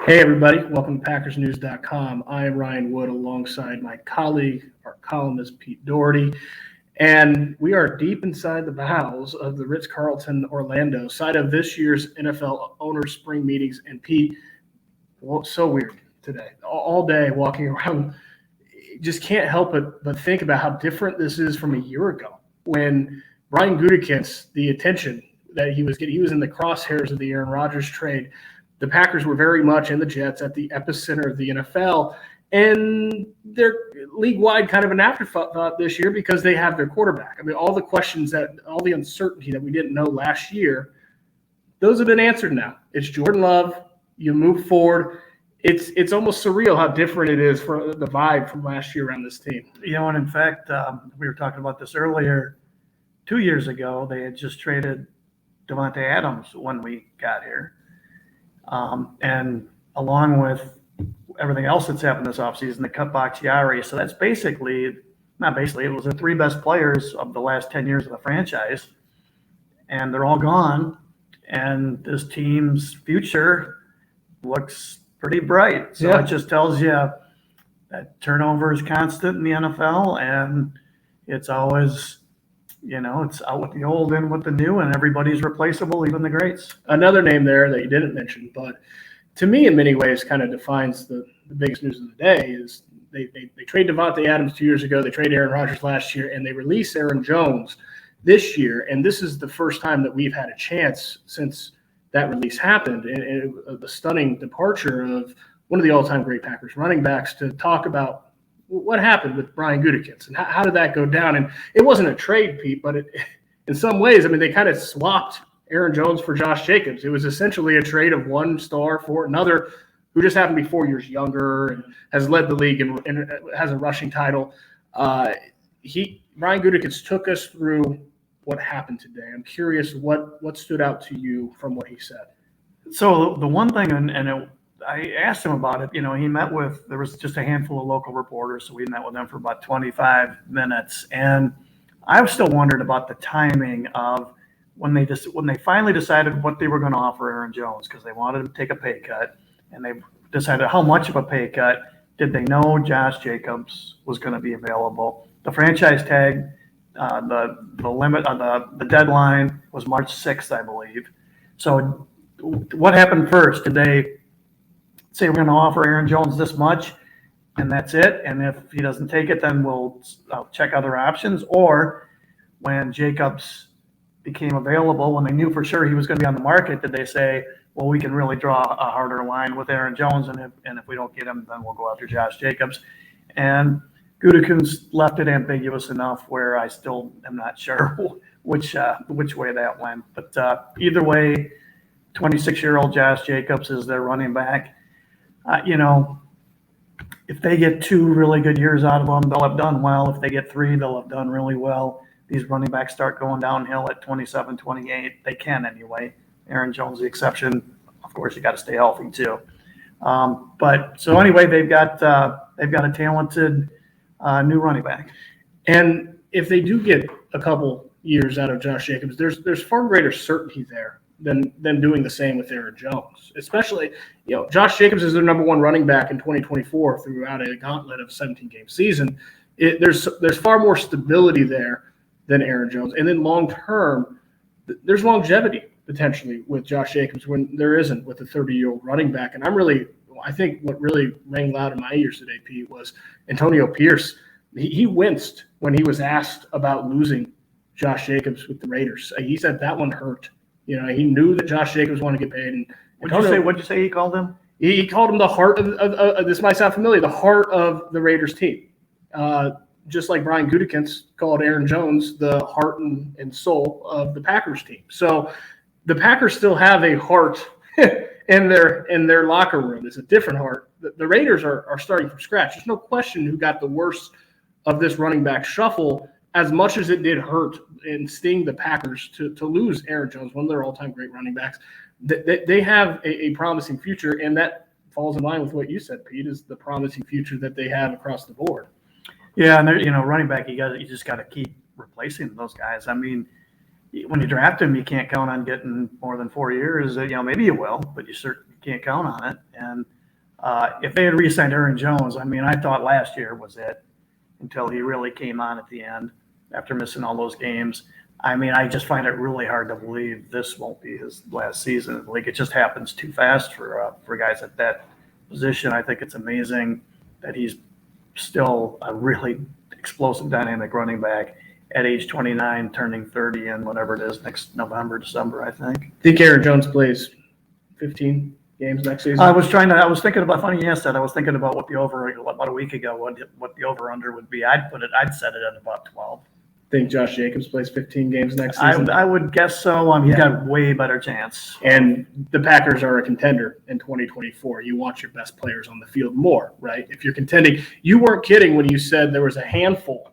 Hey, everybody. Welcome to PackersNews.com. I am Ryan Wood alongside my colleague, our columnist, Pete Dougherty. And we are deep inside the bowels of the Ritz-Carlton Orlando, site of this year's NFL Owners Spring Meetings. And Pete, well, so weird today. All day walking around, just can't help but think about how different this is from a year ago when Brian Gutekunst, the attention that he was getting, he was in the crosshairs of the Aaron Rodgers trade. The Packers were very much in the Jets at the epicenter of the NFL, and they're league-wide kind of an afterthought this year because they have their quarterback. I mean, all the questions all the uncertainty that we didn't know last year, those have been answered now. It's Jordan Love. You move forward. It's almost surreal how different it is for the vibe from last year around this team. And in fact, we were talking about this earlier. 2 years ago, they had just traded Davante Adams when we got here. And along with everything else that's happened this offseason, they cut Bakhtiari. So that's it was the three best players of the last 10 years of the franchise. And they're all gone. And this team's future looks pretty bright. So It just tells you that turnover is constant in the NFL. And it's always, it's out with the old, in with the new, and everybody's replaceable, even the greats. Another name there that you didn't mention, but to me, in many ways, kind of defines the biggest news of the day is they trade Davante Adams 2 years ago, they trade Aaron Rodgers last year, and they release Aaron Jones this year. And this is the first time that we've had a chance since that release happened, and the stunning departure of one of the all-time great Packers running backs, to talk about what happened with Brian Gutekunst and how did that go down. And it wasn't a trade, Pete, but in some ways, I mean, they kind of swapped Aaron Jones for Josh Jacobs. It was essentially a trade of one star for another who just happened to be 4 years younger and has led the league and has a rushing title. Brian Gutekunst took us through what happened today. I'm curious what stood out to you from what he said. So the one thing, I asked him about it. There was just a handful of local reporters, so we met with them for about 25 minutes. And I've still wondered about the timing of when they finally decided what they were going to offer Aaron Jones, because they wanted to take a pay cut, and they decided how much of a pay cut. Did they know Josh Jacobs was going to be available? The franchise tag, the limit on the deadline was March 6th, I believe. So what happened first? Did they say we're going to offer Aaron Jones this much, and that's it? And if he doesn't take it, then we'll check other options? Or when Jacobs became available, when they knew for sure he was going to be on the market, did they say, well, we can really draw a harder line with Aaron Jones, and if we don't get him, then we'll go after Josh Jacobs? And Gutekunst left it ambiguous enough where I still am not sure which way that went. But either way, 26-year-old Josh Jacobs is their running back. If they get 2 really good years out of them, they'll have done well. If they get 3, they'll have done really well. These running backs start going downhill at 27, 28. They can anyway. Aaron Jones, the exception. Of course, you got to stay healthy too. So anyway, they've got a talented new running back. And if they do get a couple years out of Josh Jacobs, there's far greater certainty there than doing the same with Aaron Jones. Especially, Josh Jacobs is their number one running back in 2024 throughout a gauntlet of a 17-game season. There's far more stability there than Aaron Jones. And then long-term, there's longevity potentially with Josh Jacobs when there isn't with a 30-year-old running back. And I think what really rang loud in my ears today, Pete, was Antonio Pierce. He winced when he was asked about losing Josh Jacobs with the Raiders. He said that one hurt. He knew that Josh Jacobs wanted to get paid. And what'd you say he called him? He called him the heart of this might sound familiar, the heart of the Raiders team. Just like Brian Gutekunst called Aaron Jones the heart and soul of the Packers team. So the Packers still have a heart in their locker room. It's a different heart. The Raiders are starting from scratch. There's no question who got the worst of this running back shuffle, as much as it did hurt and sting the Packers to lose Aaron Jones, one of their all-time great running backs. They have a promising future, and that falls in line with what you said, Pete, is the promising future that they have across the board. Yeah, and running back, you just got to keep replacing those guys. I mean, when you draft them, you can't count on getting more than 4 years. Maybe you will, but you can't count on it. And if they had re-signed Aaron Jones, I mean, I thought last year was it until he really came on at the end after missing all those games. I mean, I just find it really hard to believe this won't be his last season. Like, it just happens too fast for guys at that position. I think it's amazing that he's still a really explosive, dynamic running back at age 29, turning 30 in whatever it is next November, December, I think. I think Aaron Jones plays 15 games next season. I was thinking about, funny you asked that, I was thinking about what the over, about a week ago, what the over under would be. I'd set it at about 12. Think Josh Jacobs plays 15 games next season? I would guess so. He's got a way better chance. And the Packers are a contender in 2024. You want your best players on the field more, right? If you're contending, you weren't kidding when you said there was a handful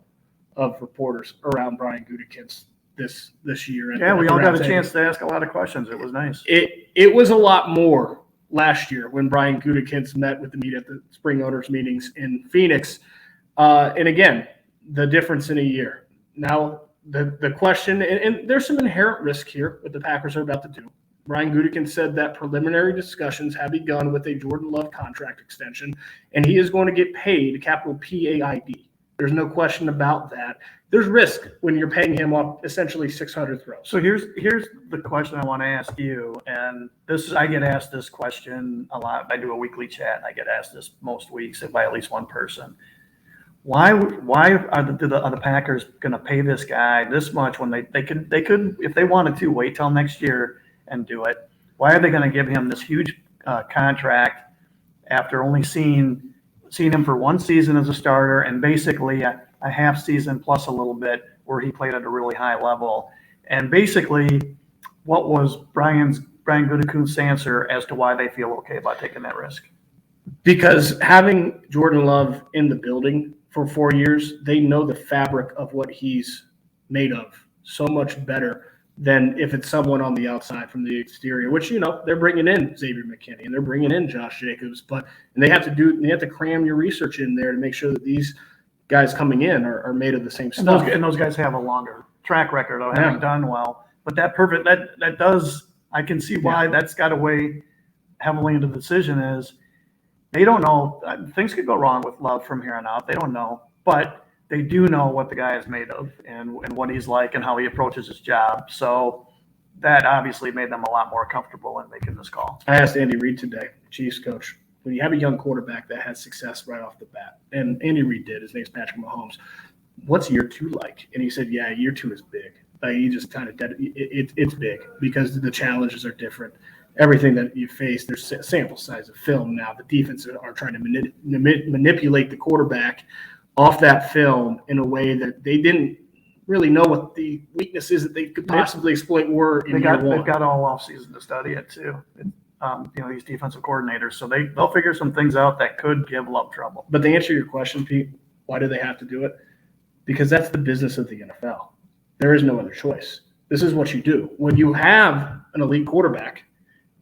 of reporters around Brian Gutekunst this year. Yeah, we all got a chance to ask a lot of questions. It was nice. It was a lot more last year when Brian Gutekunst met with the media at the spring owners meetings in Phoenix. And again, the difference in a year. Now, the question, and there's some inherent risk here what the Packers are about to do. Brian Gutekunst said that preliminary discussions have begun with a Jordan Love contract extension, and he is going to get paid, capital PAID. There's no question about that. There's risk when you're paying him off essentially 600 throws. So here's the question I want to ask you, and I get asked this question a lot. I do a weekly chat, and I get asked this most weeks by at least one person. Why are the Packers going to pay this guy this much when they could, if they wanted to, wait till next year and do it? Why are they going to give him this huge contract after only seeing him for one season as a starter and basically a half season plus a little bit where he played at a really high level? And basically, what was Brian Gutekunst's answer as to why they feel okay about taking that risk? Because having Jordan Love in the building for 4 years, they know the fabric of what he's made of so much better than if it's someone on the outside from the exterior, which, they're bringing in Xavier McKinney and they're bringing in Josh Jacobs, and they have to cram your research in there to make sure that these guys coming in are made of the same stuff. And those guys have a longer track record of having done well. But that does, I can see why that's got to weigh heavily into the decision is they don't know. Things could go wrong with Love from here on out. They don't know. But they do know what the guy is made of and what he's like and how he approaches his job. So that obviously made them a lot more comfortable in making this call. I asked Andy Reid today, Chiefs coach, when you have a young quarterback that has success right off the bat, and Andy Reid did, his name's Patrick Mahomes, what's year two like? And he said, yeah, year two is big. He just kind of it's big because the challenges are different. Everything that you face, there's a sample size of film now. The defense are trying to manipulate the quarterback off that film in a way that they didn't really know what the weaknesses that they could possibly exploit were in year one. They've got all offseason to study it too. These defensive coordinators, so they'll figure some things out that could give Love trouble. But to answer your question, Pete, why do they have to do it? Because that's the business of the NFL. There is no other choice. This is what you do. When you have an elite quarterback,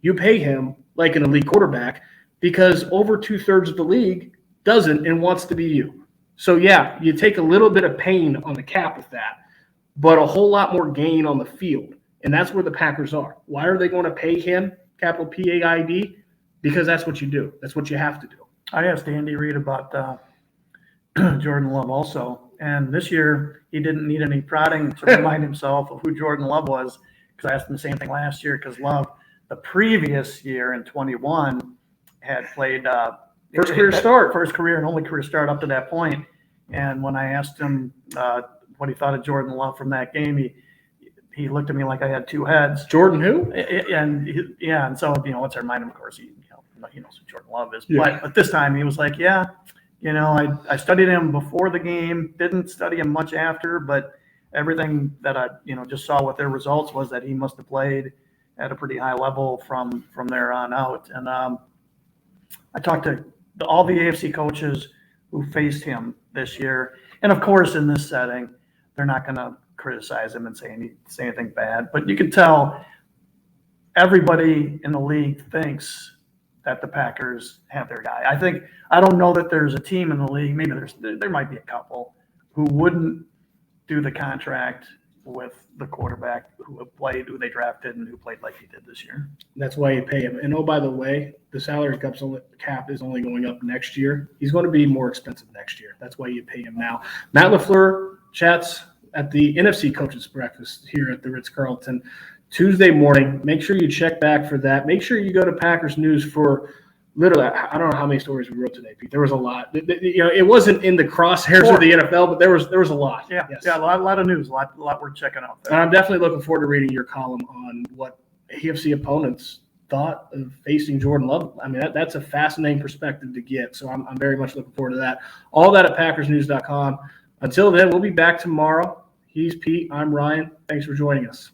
you pay him like an elite quarterback because over 2/3 of the league doesn't and wants to be you. So, yeah, you take a little bit of pain on the cap with that, but a whole lot more gain on the field. And that's where the Packers are. Why are they going to pay him, capital PAID? Because that's what you do. That's what you have to do. I asked Andy Reid about Jordan Love also. And this year, he didn't need any prodding to remind himself of who Jordan Love was because I asked him the same thing last year because Love, the previous year in 21, had played first career and only career start up to that point. And when I asked him what he thought of Jordan Love from that game, he looked at me like I had two heads. Jordan who? And so let's remind him. Of course, he knows who Jordan Love is. Yeah. But this time he was like, I studied him before the game, didn't study him much after, but everything that I just saw with their results was that he must have played at a pretty high level from there on out. And I talked to all the AFC coaches who faced him this year. And of course, in this setting, they're not going to criticize him and say anything bad. But you can tell everybody in the league thinks that the Packers have their guy. I don't know that there's a team in the league, maybe there might be a couple, who wouldn't do the contract with the quarterback who played, who they drafted, and who played like he did this year. That's why you pay him. And oh, by the way, the salary cap is only going up next year. He's going to be more expensive next year. That's why you pay him now. Matt LaFleur chats at the NFC Coaches Breakfast here at the Ritz-Carlton Tuesday morning. Make sure you check back for that. Make sure you go to Packers News for literally, I don't know how many stories we wrote today, Pete. There was a lot. It wasn't in the crosshairs of the NFL, but there was a lot. Yeah, yes. yeah, a lot of news, a lot worth checking out there. And I'm definitely looking forward to reading your column on what AFC opponents thought of facing Jordan Love. I mean, that's a fascinating perspective to get. So I'm very much looking forward to that. All that at PackersNews.com. Until then, we'll be back tomorrow. He's Pete. I'm Ryan. Thanks for joining us.